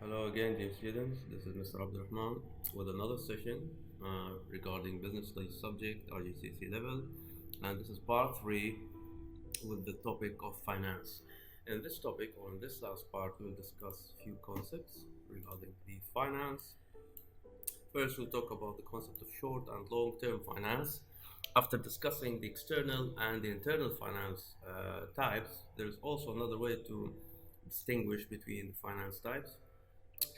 Hello again, dear students. This is Mr. Abdurrahman with another session regarding business studies subject RGCC level, and this is part three with the topic of finance. In this topic, or in this last part, we will discuss a few concepts regarding the finance. First, we'll talk about the concept of short and long-term finance. After discussing the external and the internal finance types, there's also another way to distinguish between the finance types,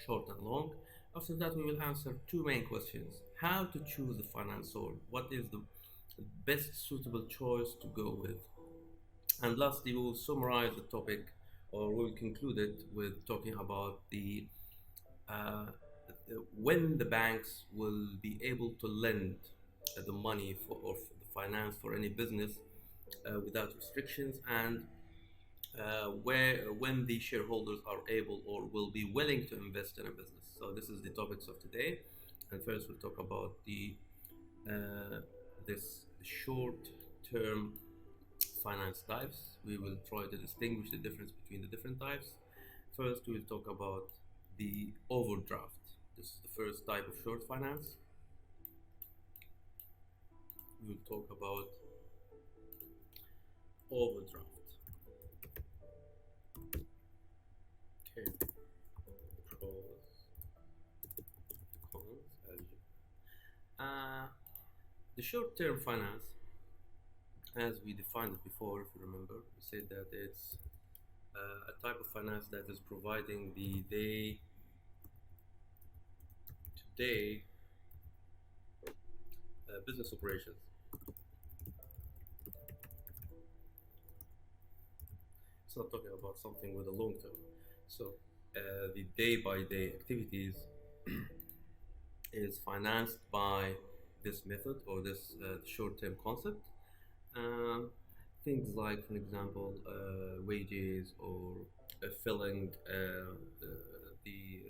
short and long. After that, we will answer two main questions: how to choose the finance source, what is the best suitable choice to go with, and lastly, we will summarize the topic, or we will conclude it with talking about uh, when the banks will be able to lend the money for or the finance for any business without restrictions, and where when the shareholders are able or will be willing to invest in a business. So this is the topics of today, and first we'll talk about the this short-term finance types. We will try to distinguish the difference between the different types. First, we'll talk about the overdraft. This is the first type of short finance. We'll talk about overdraft. Okay, pros, cons, as you. The short-term finance, as we defined it before, if you remember, we said that it's a type of finance that is providing the day-to-day business operations. It's not talking about something with a long term. So the day-by-day activities is financed by this method or this short-term concept. Um, Things like, for example, wages or filling the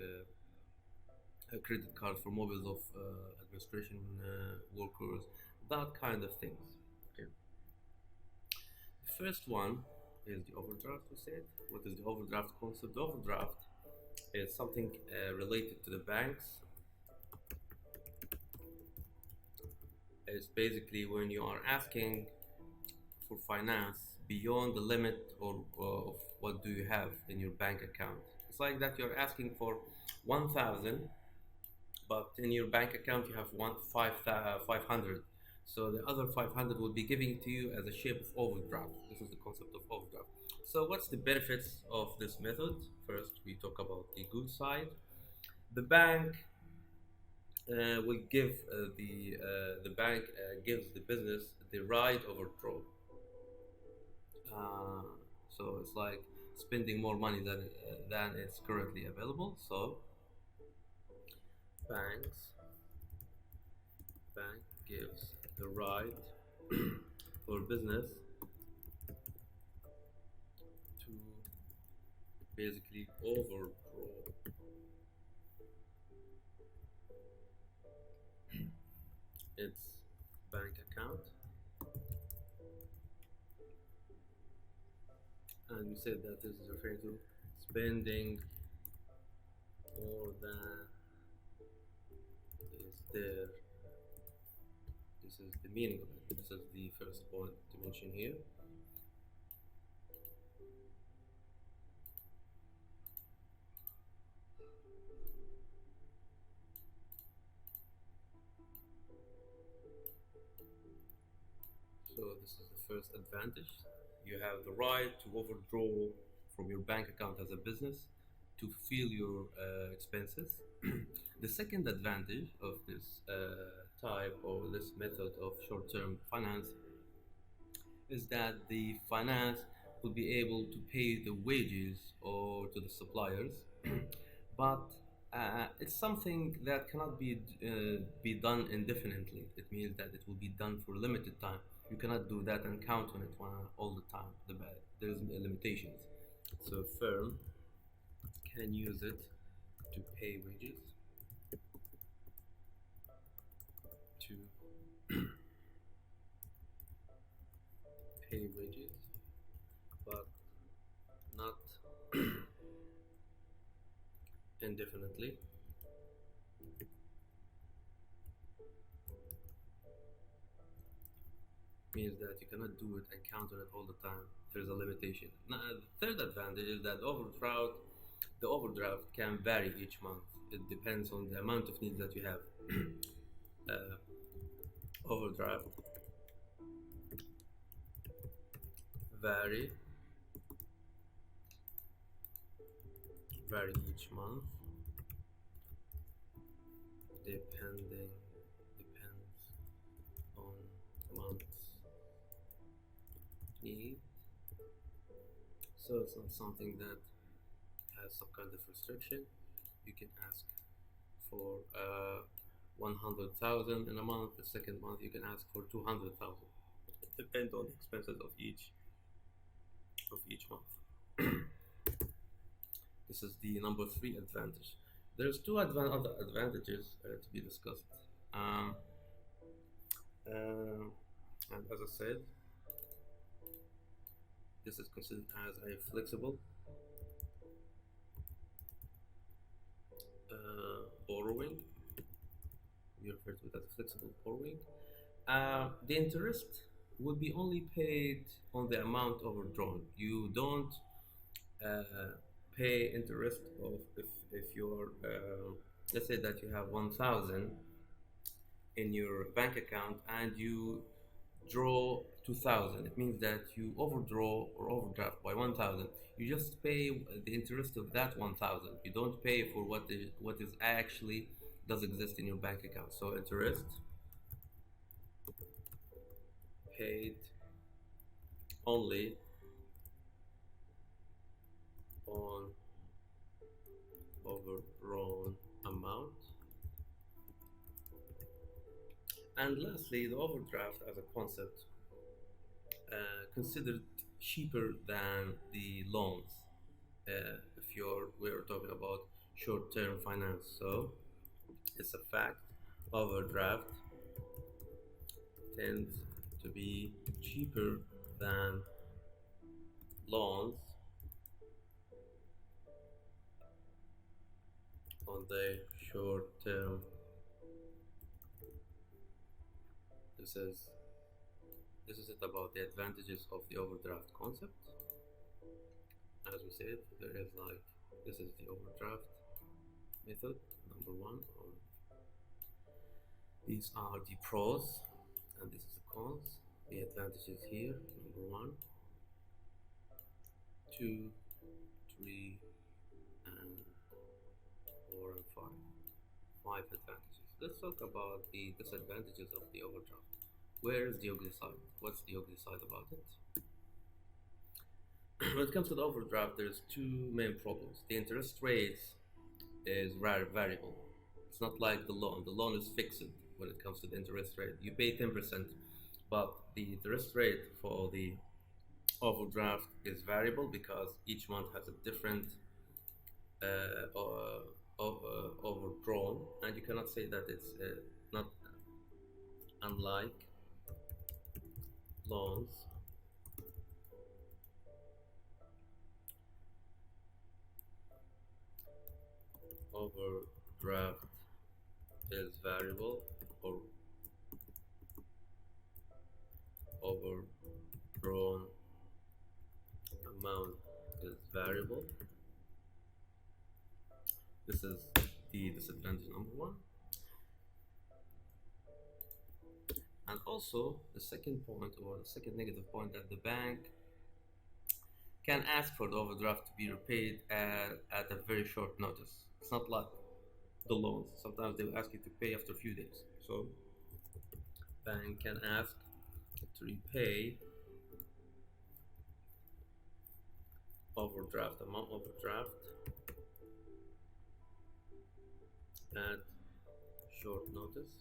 credit card for mobiles of administration workers, that kind of things. Okay. The first one is the overdraft. We said, what is the overdraft concept? The overdraft is something related to the banks. It's basically when you are asking for finance beyond the limit or of what do you have in your bank account. It's like that you're asking for 1,000, but in your bank account you have 500. So the other 500 will be given to you as a shape of overdraft. This is the concept of overdraft. So what's the benefits of this method? First, we talk about the good side. The bank will give the bank gives the business the right overdraw. Uh, so it's like spending more money than it's currently available. So banks bank gives the right for business to basically overdraw its bank account, and we said that this is referring to spending more than is there. This is the meaning of it. This is the first point to mention here. So this is the first advantage. You have the right to overdraw from your bank account as a business to fulfill your expenses. The second advantage of this type or this method of short-term finance is that the finance will be able to pay the wages or to the suppliers, but it's something that cannot be done indefinitely. It means that it will be done for a limited time. You cannot do that and count on it all the time. There's limitations. So a firm can use it to pay wages, to pay wages, but not indefinitely means that you cannot do it and count on it all the time. There's a limitation. Now, the third advantage is that the overdraft can vary each month. It depends on the amount of needs that you have. uh, Overdraft vary vary each month depending depends on month's need. So it's not something that has some kind of restriction. You can ask for 100,000 in a month. The second month you can ask for 200,000. It depends on the expenses of each month. This is the number three advantage. There's two other advantages to be discussed. Um, and as I said, this is considered as a flexible borrowing. We refer to it as flexible borrowing. The interest would be only paid on the amount overdrawn. You don't uh, pay interest of if you're let's say that you have 1,000 in your bank account and you draw 2,000. It means that you overdraw or overdraft by 1,000. You just pay the interest of that 1,000. You don't pay for what is actually does exist in your bank account. So interest paid only on overdrawn amount. And lastly, the overdraft as a concept considered cheaper than the loans. If we're talking about short-term finance, so it's a fact. Overdraft tends to be cheaper than loans on the short term. This is this is it about the advantages of the overdraft concept. As we said, there is like this is the overdraft method number one. These are the pros, and this is the cons. The advantages here: number one, two, three, and four and five. Five advantages. Let's talk about the disadvantages of the overdraft. Where is the ugly side? What's the ugly side about it? When it comes to the overdraft, there's two main problems. The interest rate is variable. It's not like the loan. The loan is fixed when it comes to the interest rate. You pay 10%, but the interest rate for the overdraft is variable because each month has a different overdrawn, and you cannot say that it's not unlike loans. Overdraft is variable or overdrawn amount is variable. This is the disadvantage number one. And also the second point, or the second negative point, that the bank can ask for the overdraft to be repaid at a very short notice. It's not like the loans. Sometimes they will ask you to pay after a few days. So bank can ask to repay amount overdraft at short notice.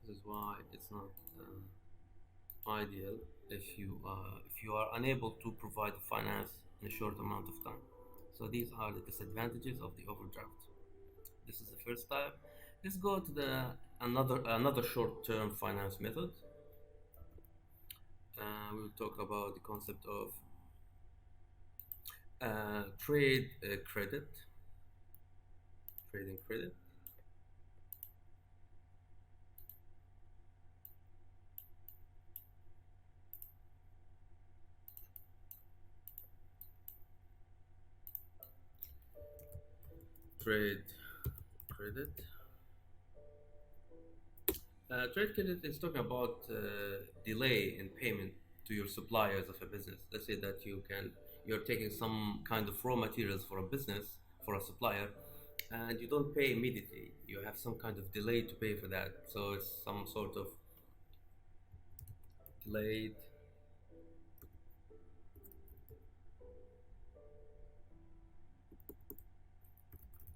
This is why it's not ideal if you are unable to provide finance in a short amount of time. So these are the disadvantages of the overdraft. This is the first type. Let's go to the another short-term finance method. We'll talk about the concept of Trade credit, trading credit, trade credit. Trade credit is talking about delay in payment to your suppliers of a business. Let's say that you're taking some kind of raw materials for a business, for a supplier, and you don't pay immediately. You have some kind of delay to pay for that. So it's some sort of delayed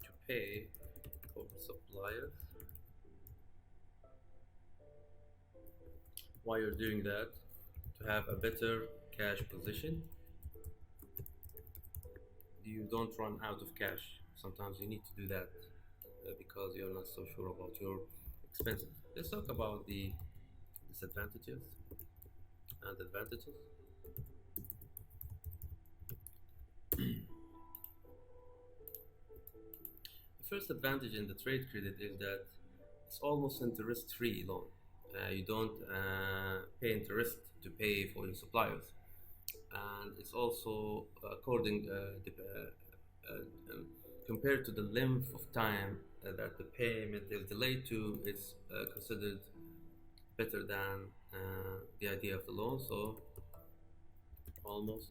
to pay for suppliers. Why you're doing that? To have a better cash position. You don't run out of cash. Sometimes you need to do that because you're not so sure about your expenses. Let's talk about the disadvantages and advantages. The first advantage in the trade credit is that it's almost interest-free loan. You don't pay interest to pay for your suppliers, and it's also according compared to the length of time that the payment is delayed to, it's considered better than the idea of the loan. So almost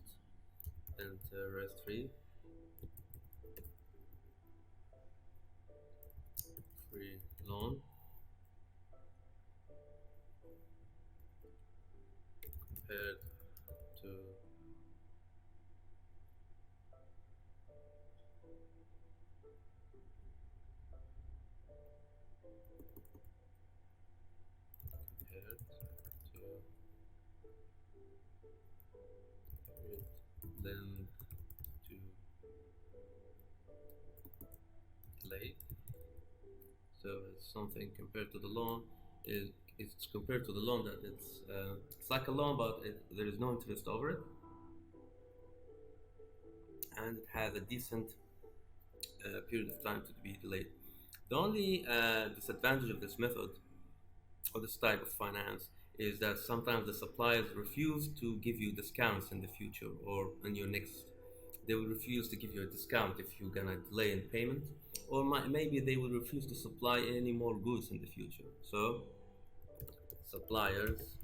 interest-free free loan compared to compared to lend to delayed. So it's something compared to the loan is it's compared to the loan that it's like a loan, but there is no interest over it, and it has a decent period of time to be delayed. The only disadvantage of this method or this type of finance is that sometimes the suppliers refuse to give you discounts in the future or in your next. They will refuse to give you a discount if you're gonna delay in payment, or maybe they will refuse to supply any more goods in the future. So suppliers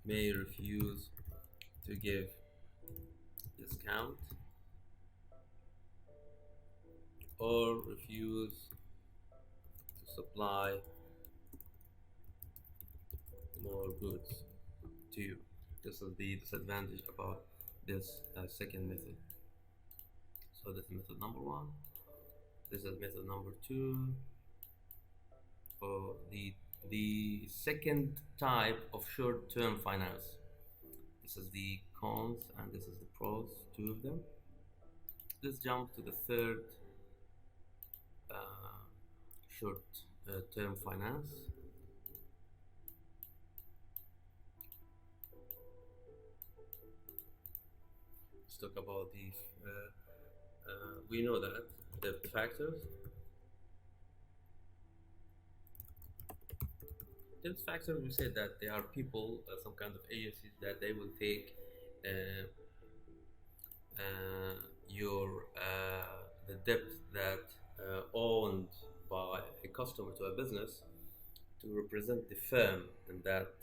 may refuse to give discount or refuse to supply more goods to you. This is the disadvantage about this second method. So this is method number one. This is method number two. For the second type of short-term finance. This is the cons and this is the pros, two of them. Let's jump to the third short-term finance. Let's talk about the we know that the factors. Debt factors, we said that there are people, some kind of agencies that they will take uh, your the debt that owned by a customer to a business to represent the firm and that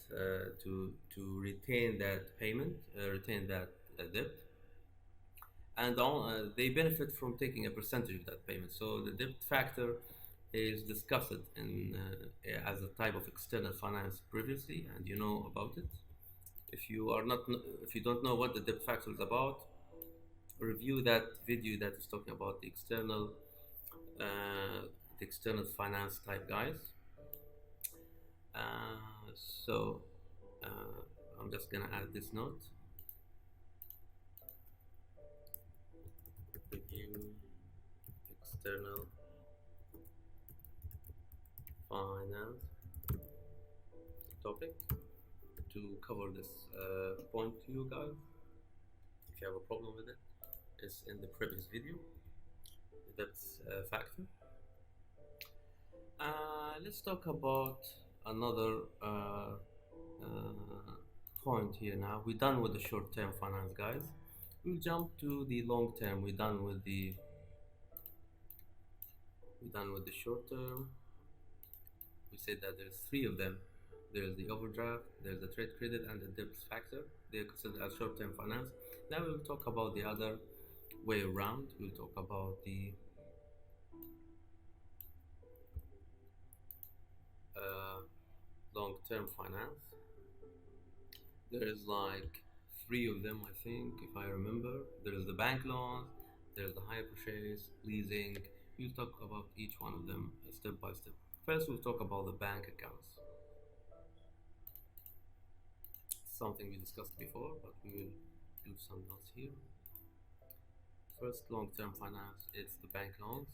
to retain that payment, retain that debt, and they benefit from taking a percentage of that payment. So the debt factor is discussed in as a type of external finance previously, and you know about it. If you are not, if you don't know what the debt factor is about, review that video that is talking about the external finance type guys. So I'm just gonna add this note. Review external finance topic to cover this point to you guys. If you have a problem with it, is in the previous video, that's a factor. Let's talk about another point here now. We're done with the short-term finance, guys. We'll jump to the long term. We're done with the short term. We said that there's three of them. There's the overdraft, there's the trade credit, and the debt factor. They're considered as short-term finance. Now we'll talk about the other way around. We'll talk about the long-term finance. There's like three of them, I think, if I remember. There's the bank loans, there's the hire purchase, leasing. We'll talk about each one of them step by step. First, we'll talk about the bank accounts. Something we discussed before, but we will do some notes here. First, long-term finance, it's the bank loans.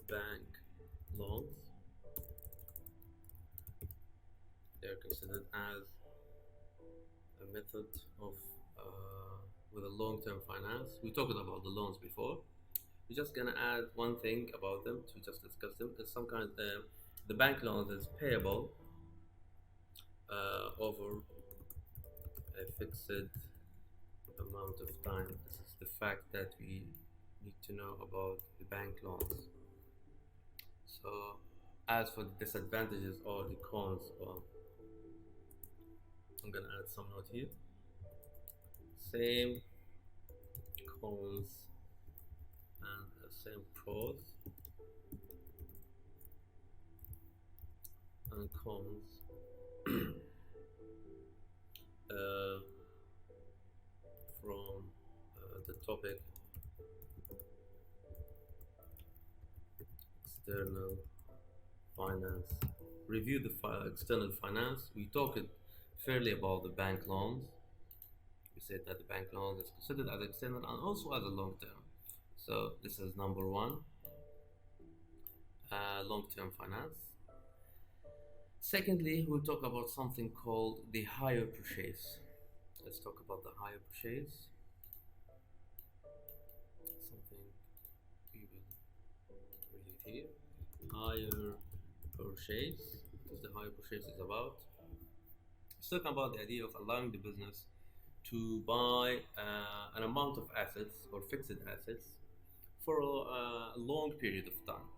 Bank loans, they're considered as a method of with a long-term finance. We talked about the loans before. We're just gonna add one thing about them to just discuss them. It's some kind of the bank loans is payable over a fixed amount of time. This is the fact that we need to know about the bank loans. So as for the disadvantages or the cons, I'm gonna add some note here. Same cons and the same pros and cons. From the topic external finance. Review the external finance. We talked fairly about the bank loans. We said that the bank loans is considered as external and also as a long term. So this is number one, long-term finance. Secondly, we'll talk about something called the hire purchase. Let's talk about the hire purchase. Something we will read it here. Hire purchase. What is the hire purchase is about? It's talking about the idea of allowing the business to buy an amount of assets or fixed assets for a long period of time.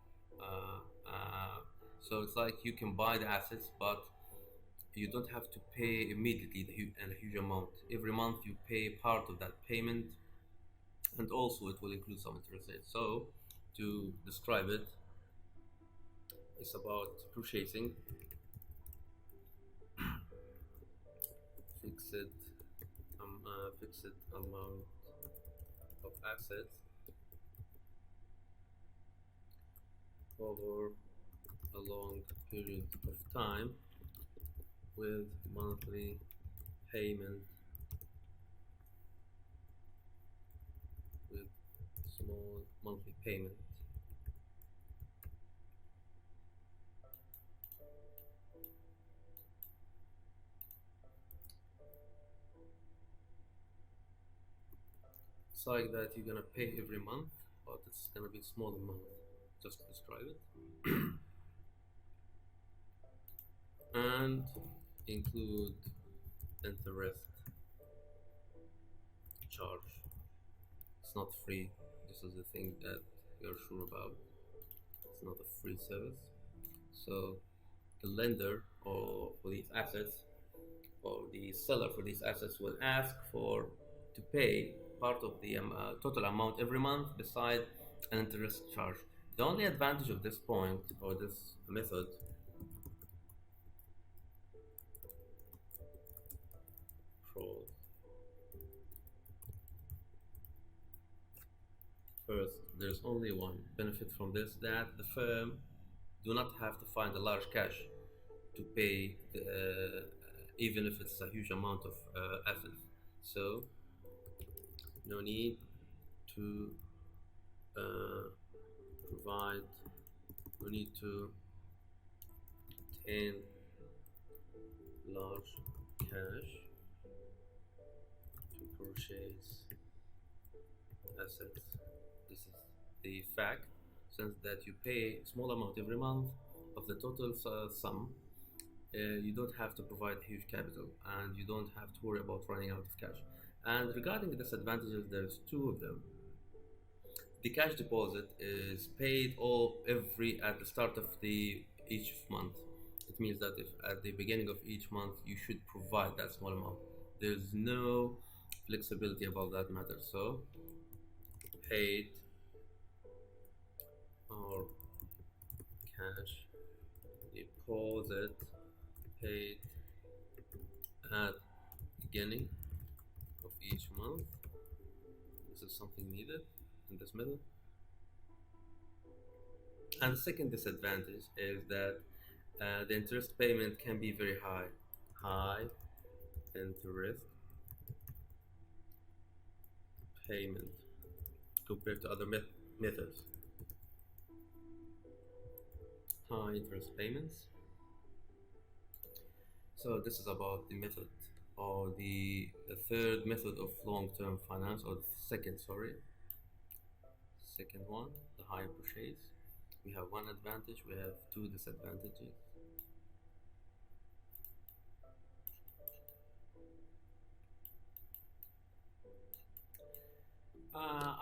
So it's like you can buy the assets, but you don't have to pay immediately a huge amount. Every month you pay part of that payment, and also it will include some interest rate. So to describe it, it's about purchasing fixed amount of assets over a long period of time with monthly payment, with small monthly payment. It's like that you're gonna pay every month, but it's gonna be small amount. Just to describe it. And include interest charge. It's not free. This is the thing that you're sure about. It's not a free service. So the lender or for these assets or the seller for these assets will ask for to pay part of the total amount every month beside an interest charge. The only advantage of this point or this method first, there's only one benefit from this, that the firm do not have to find a large cash to pay even if it's a huge amount of assets. So no need to provide, no need to obtain large cash to purchase assets. This is the fact, since that you pay a small amount every month of the total sum. You don't have to provide huge capital, and you don't have to worry about running out of cash. And regarding the disadvantages, there's two of them. The cash deposit is paid all every at the start of the each month. It means that if at the beginning of each month you should provide that small amount. There's no flexibility about that matter. So paid or cash deposit paid at beginning of each month. This is something needed in this middle. And the second disadvantage is that the interest payment can be very high. High interest payment compared to other methods. High interest payments. So this is about the method, or the third method of long-term finance, or the second one, the higher purchase. We have one advantage, we have two disadvantages.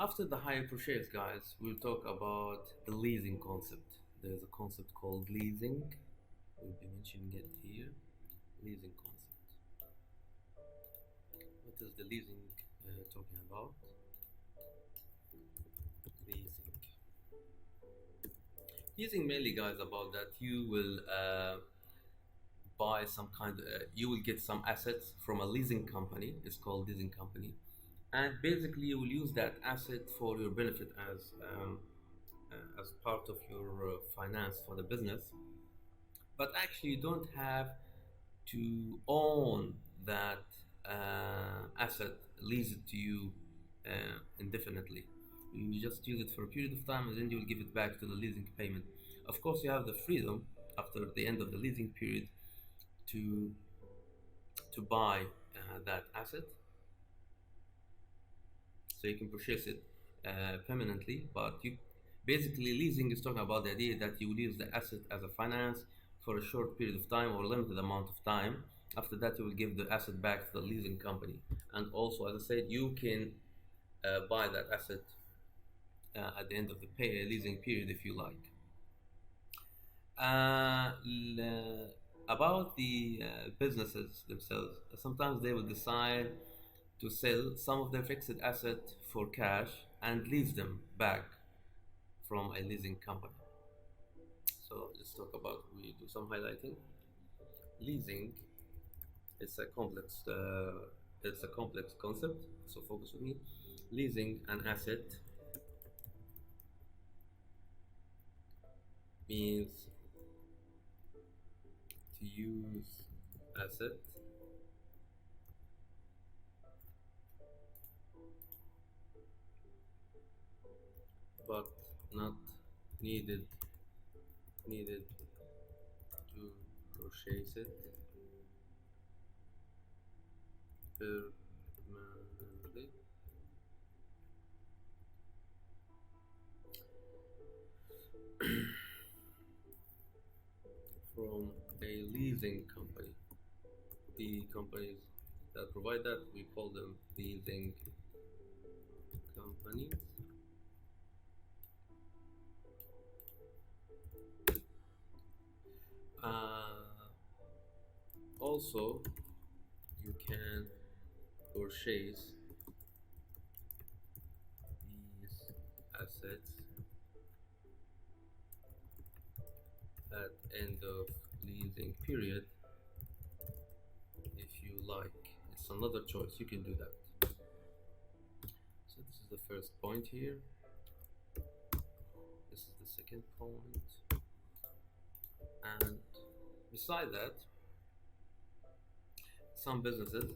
After the higher purchase, guys, we'll talk about the leasing concept. There's a concept called leasing. We'll be mentioning it here. Leasing concept. What is the leasing talking about? Leasing mainly, guys, about that you will buy some kind you will get some assets from a leasing company. It's called leasing company, and basically you will use that asset for your benefit as part of your finance for the business. But actually you don't have to own that asset, lease it to you indefinitely. You just use it for a period of time, and then you will give it back to the leasing payment. Of course, you have the freedom after the end of the leasing period to buy that asset, so you can purchase it permanently. But you basically, leasing is talking about the idea that you will use the asset as a finance for a short period of time or a limited amount of time. After that, you will give the asset back to the leasing company. And also, as I said, you can buy that asset at the end of the leasing period if you like. About the businesses themselves, sometimes they will decide to sell some of their fixed asset for cash and lease them back from a leasing company. So let's talk about, we do some highlighting. Leasing is a complex concept, so focus with me. Leasing an asset means to use asset but not needed to purchase it permanently. From a leasing company. The companies that provide that, we call them leasing companies. Also, you can purchase these assets at end of leasing period if you like. It's another choice, you can do that. So this is the first point here. This is the second point. And beside that, some businesses,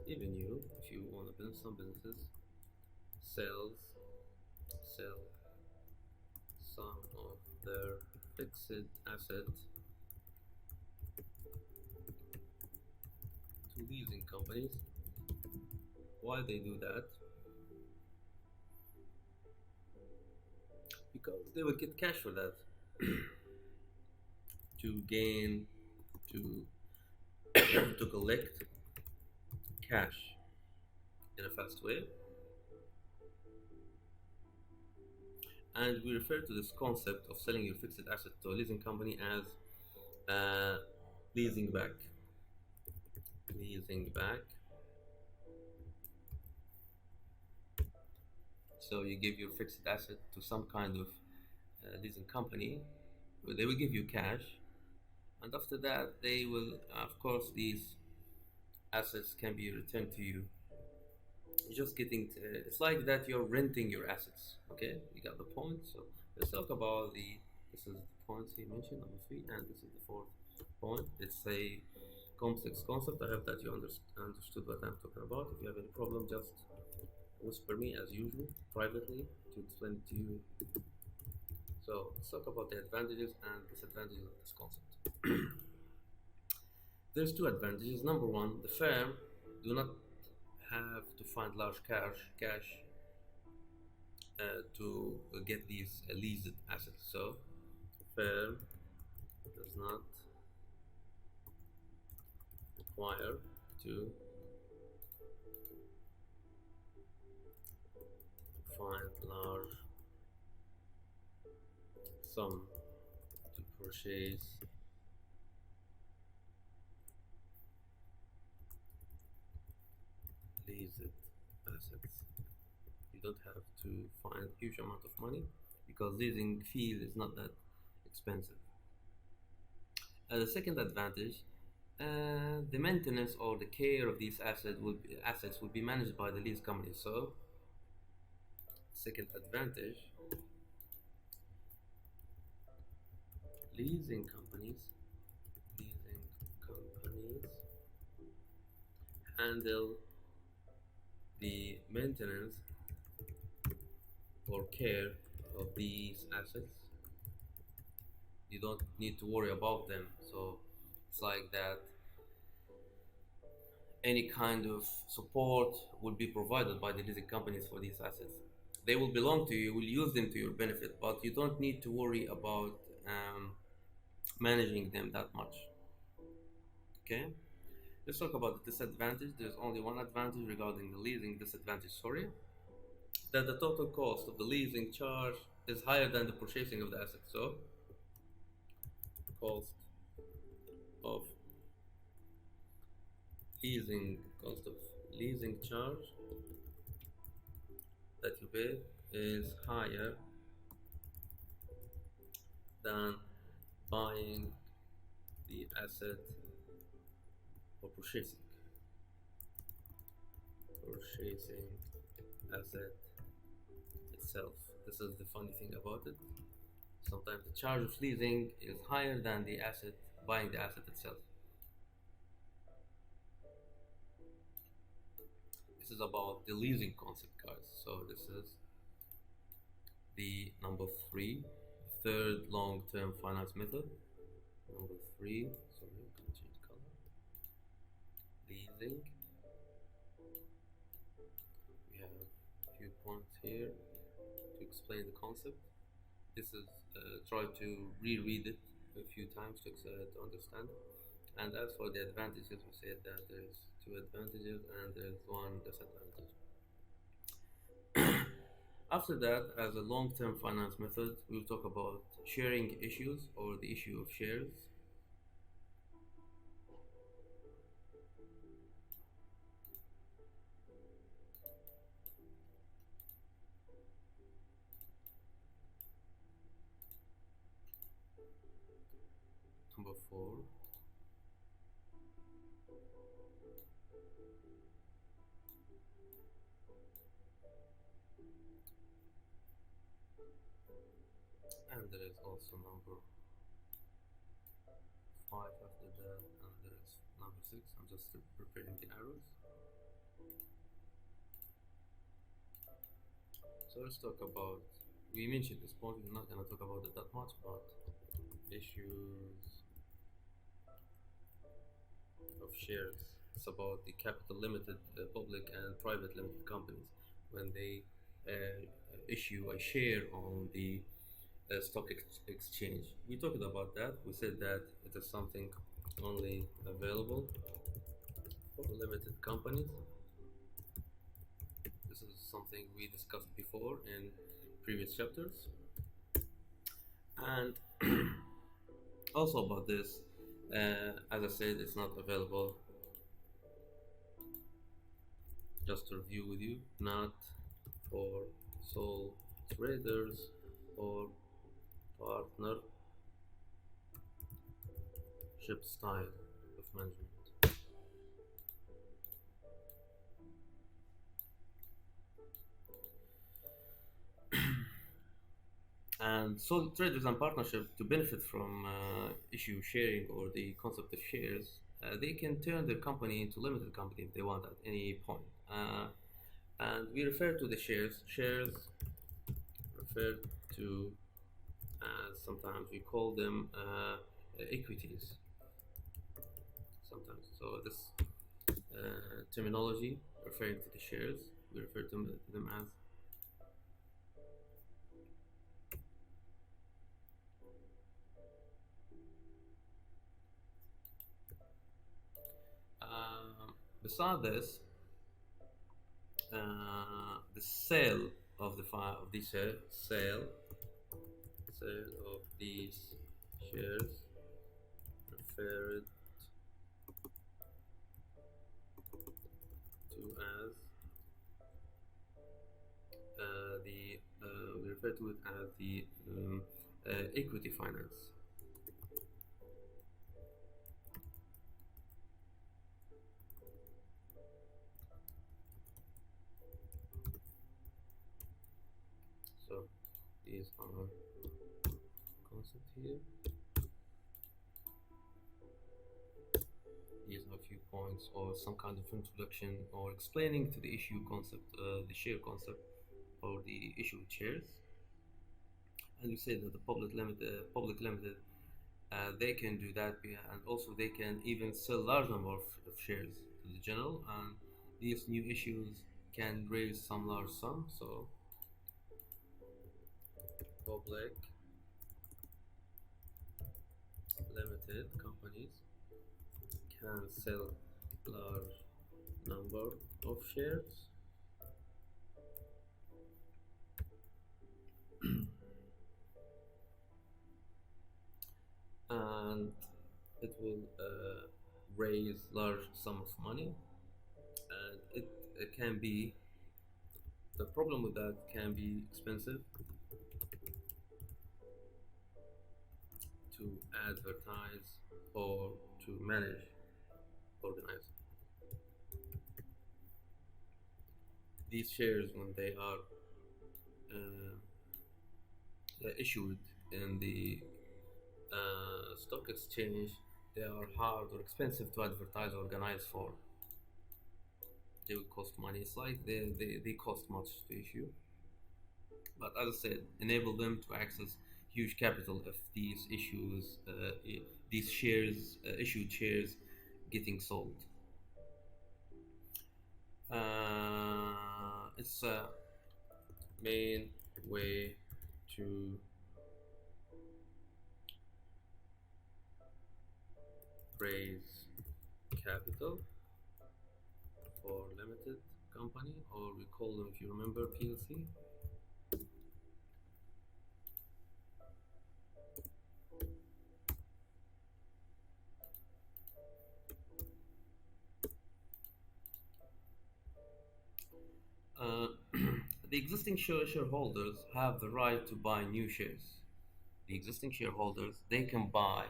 even you, if you want to business, some businesses sell some of their fixed asset to leasing companies. Why they do that? Because they will get cash for that to gain, to to collect cash in a fast way. And we refer to this concept of selling your fixed asset to a leasing company as leasing back. Leasing back. So you give your fixed asset to some kind of leasing company, where they will give you cash, and after that they will, of course, these assets can be returned to you. You're just getting it's like that you're renting your assets. Okay, you got the point. So let's talk about this is the points he mentioned, number 3, and this is the 4th point. It's a complex concept. I hope that you understood what I'm talking about. If you have any problem, just whisper me as usual privately to explain it to you. So let's talk about the advantages and disadvantages of this concept. There's 2 advantages. Number 1, the firm do not have to find large cash to get these leased assets. So firm does not require to find large sum to purchase leased assets. You don't have to find huge amount of money because leasing fee is not that expensive. The second advantage, the maintenance or the care of these assets will be managed by the lease company. So second advantage, leasing companies handle the maintenance or care of these assets. You don't need to worry about them. So it's like that any kind of support will be provided by the leasing companies for these assets. They will belong to you, you will use them to your benefit, but you don't need to worry about managing them that much. Okay, let's talk about the disadvantage. There's only one advantage regarding the leasing disadvantage, sorry, that the total cost of the leasing charge is higher than the purchasing of the asset. So cost of leasing charge that you pay is higher than buying the asset or purchasing asset itself. This is the funny thing about it. Sometimes the charge of leasing is higher than the asset, buying the asset itself. This is about the leasing concept, guys. So this is the number 3, third long-term finance method. Number 3, sorry, I'm gonna change color. Leasing. We have a few points here to explain the concept. This is try to reread it a few times to understand. And as for the advantages, we said that there's 2 advantages and there's 1 disadvantage. After that, as a long-term finance method, we'll talk about sharing issues or the issue of shares. Number 4. And there is also number 5 after that, and there is number 6. I'm just preparing the arrows. So let's talk about, we mentioned this point, we're not going to talk about it that much, but issues of shares. It's about the capital limited public and private limited companies when they issue a share on the exchange. We talked about that. We said that it is something only available for limited companies. This is something we discussed before in previous chapters. And also about this, as I said, it's not available. Just to review with you, not for sole traders or partnership style of management. And sole traders and partnership to benefit from issue sharing or the concept of shares, they can turn their company into limited company if they want at any point. And we refer to the shares. Shares referred to as sometimes we call them equities. Sometimes, so this terminology referring to the shares, we refer to them as beside this, the sale of the of these shares, sale of these shares referred to as the we refer to it as the equity finance. So these are concepts here. These are a few points or some kind of introduction or explaining to the issue concept, the share concept, or the issue shares. And we say that the public limited, they can do that, and also they can even sell large number of shares to the general, and these new issues can raise some large sum. So public limited companies can sell large number of shares and it will raise large sum of money, and it can be, the problem with that can be expensive to advertise or to manage, organize. These shares, when they are issued in the stock exchange, they are hard or expensive to advertise or organize for. They will cost money. It's like they cost much to issue. But as I said, enable them to access huge capital if these issues, these shares, issued shares, getting sold. It's a main way to raise capital for limited company, or we call them, if you remember, PLC. The existing shareholders have the right to buy new shares. The existing shareholders, they can buy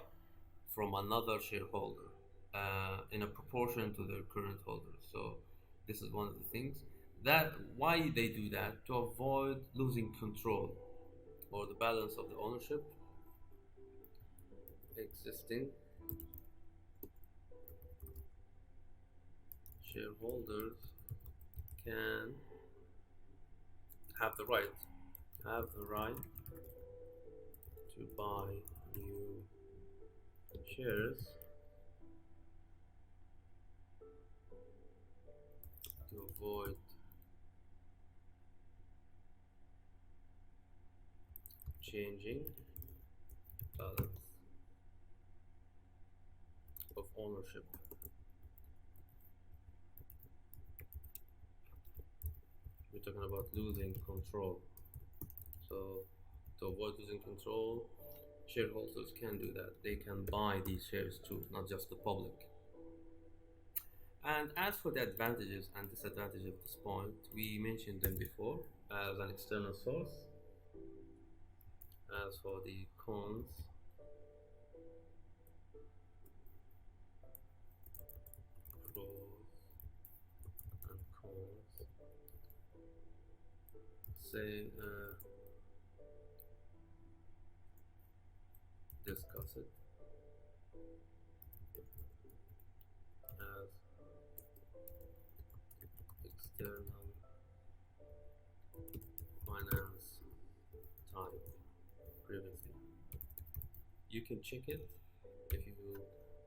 from another shareholder in a proportion to their current holders. So this is one of the things that why they do that, to avoid losing control or the balance of the ownership. Existing shareholders can have the right to buy new shares avoid changing balance of ownership. We're talking about losing control. So to avoid losing control, shareholders can do that. They can buy these shares too, not just the public. And as for the advantages and disadvantages of this point, we mentioned them before as an external source. As for the cons, pros and cons, say discuss it as external finance type previously. You can check it if you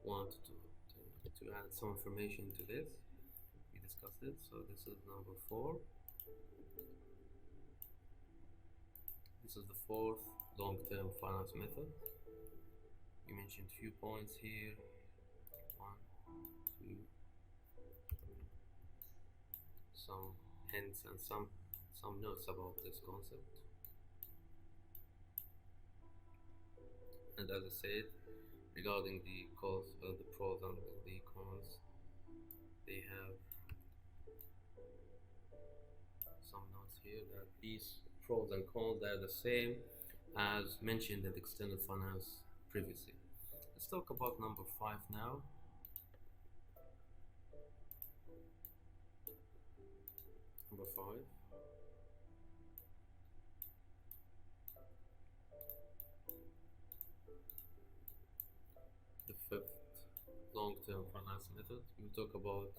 want to add some information to this. We discussed it. So this is number 4. This is the 4th long-term finance method. We mentioned few points here. 1, 2, some hints and some notes about this concept. And as I said, regarding the pros and the cons, they have some notes here that these pros and cons are the same as mentioned in external finance previously. Let's talk about number 5 now. Number 5. The 5th long-term finance method. We talk about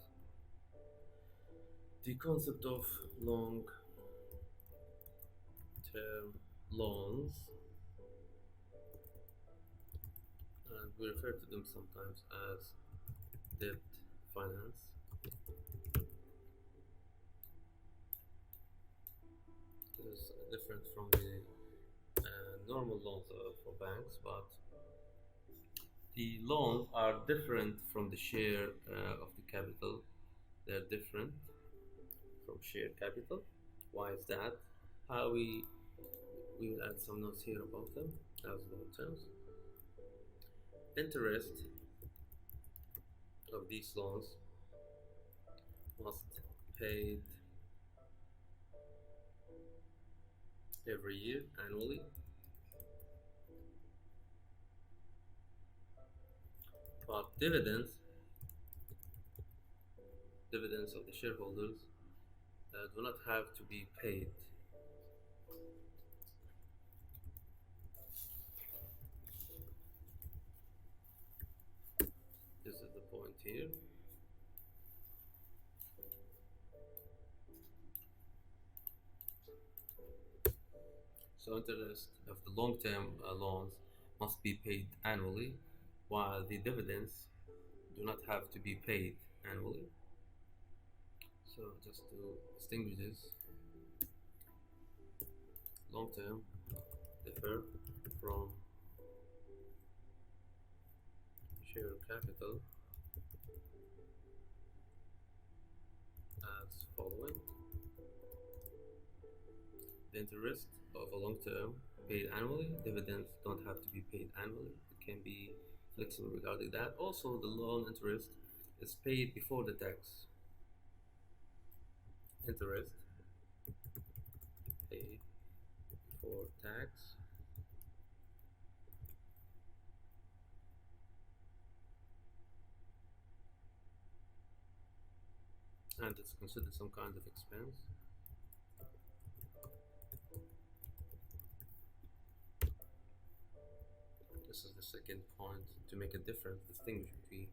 the concept of long-term loans, and we refer to them sometimes as debt finance. This is different from the normal loans for banks, but the loans are different from the share of the capital. They're different from share capital. Why is that? How we will add some notes here about them as long terms. Interest of these loans must paid every year annually. But dividends of the shareholders do not have to be paid. This is the point here. So interest of the long-term loans must be paid annually, while the dividends do not have to be paid annually. So just to distinguish this, long-term differ from share capital as following. The interest of a long-term paid annually, dividends don't have to be paid annually. It can be flexible regarding that. Also, the loan interest is paid before the tax. Interest paid before tax. And it's considered some kind of expense. This is the second point to make a difference, distinguish between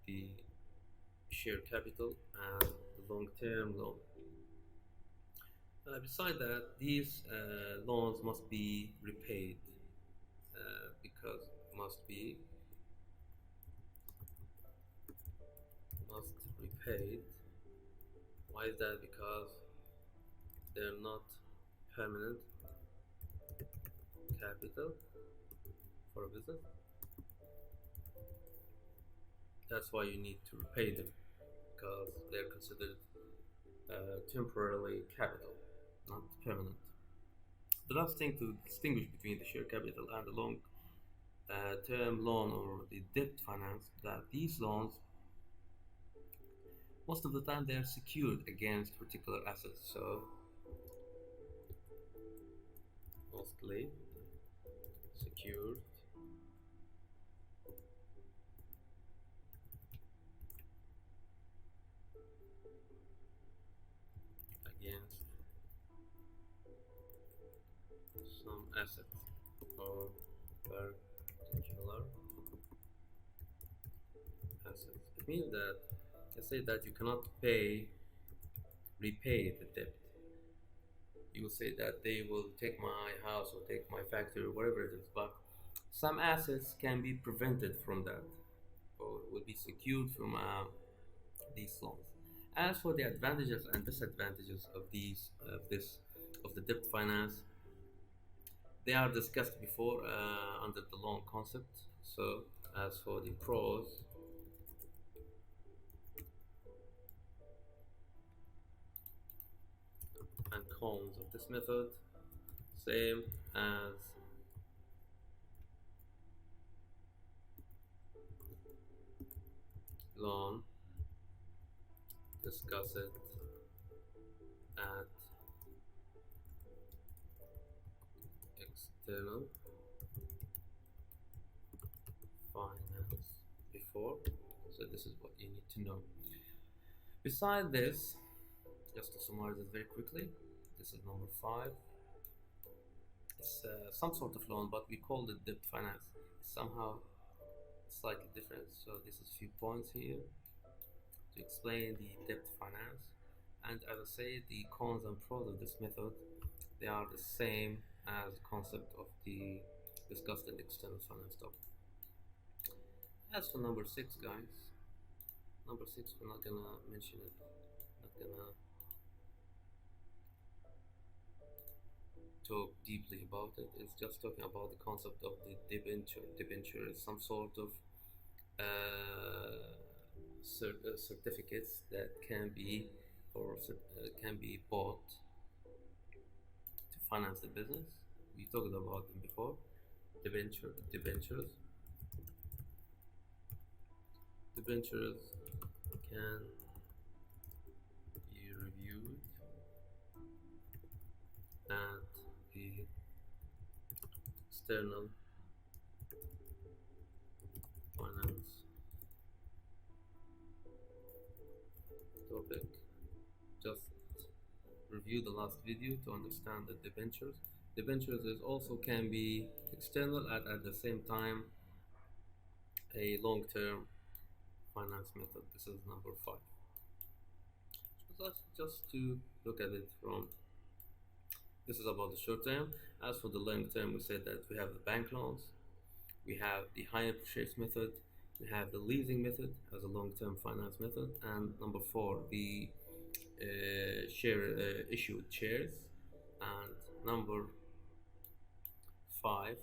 the share capital and the long-term loan. Beside that, these loans must be repaid because must repaid. Why is that? Because they're not permanent capital for a business. That's why you need to repay them, because they're considered temporarily capital, not permanent. The last thing to distinguish between the share capital and the long term loan or the debt finance, that these loans, most of the time, they are secured against particular assets. So mostly secured against some assets or particular assets. It means that, let's say that you cannot repay the debt. You will say that they will take my house or take my factory or whatever it is, but some assets can be prevented from that or will be secured from these loans. As for the advantages and disadvantages of the debt finance, they are discussed before under the loan concept. So as for the pros and cons of this method, same as loan, discuss it at external finance before. So this is what you need to know. Beside this, just to summarize it very quickly, this is number 5. It's some sort of loan, but we call it debt finance. It's somehow slightly different. So this is few points here to explain the debt finance. And as I say, the cons and pros of this method, they are the same as the concept of the discussed in the external finance topic. As for number 6, guys, number 6, we're not gonna mention it, not gonna talk deeply about it. It's just talking about the concept of the debenture. Debenture is some sort of certificates that can be can be bought to finance the business. We talked about them before. Debentures can be reviewed at the external finance topic. Just review the last video to understand the debentures. Debentures is also can be external at the same time a long-term finance method. This is number 5. So that's just to look at it from. This is about the short term. As for the long term, we said that we have the bank loans, we have the hire purchase method, we have the leasing method as a long-term finance method, and number 4, the issued shares, and number 5,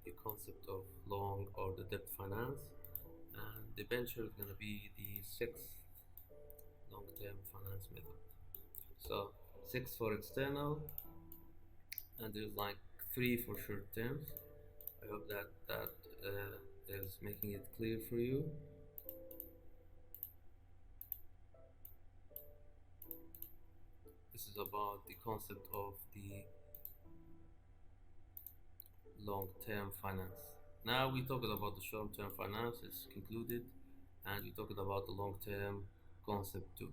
the concept of long or the debt finance, and the debenture is going to be the 6th long-term finance method. So 6 for external, and there's like 3 for short terms. I hope that is making it clear for you. This is about the concept of the long-term finance. Now we talked about the short-term finance, it's concluded, and we talked about the long-term concept too.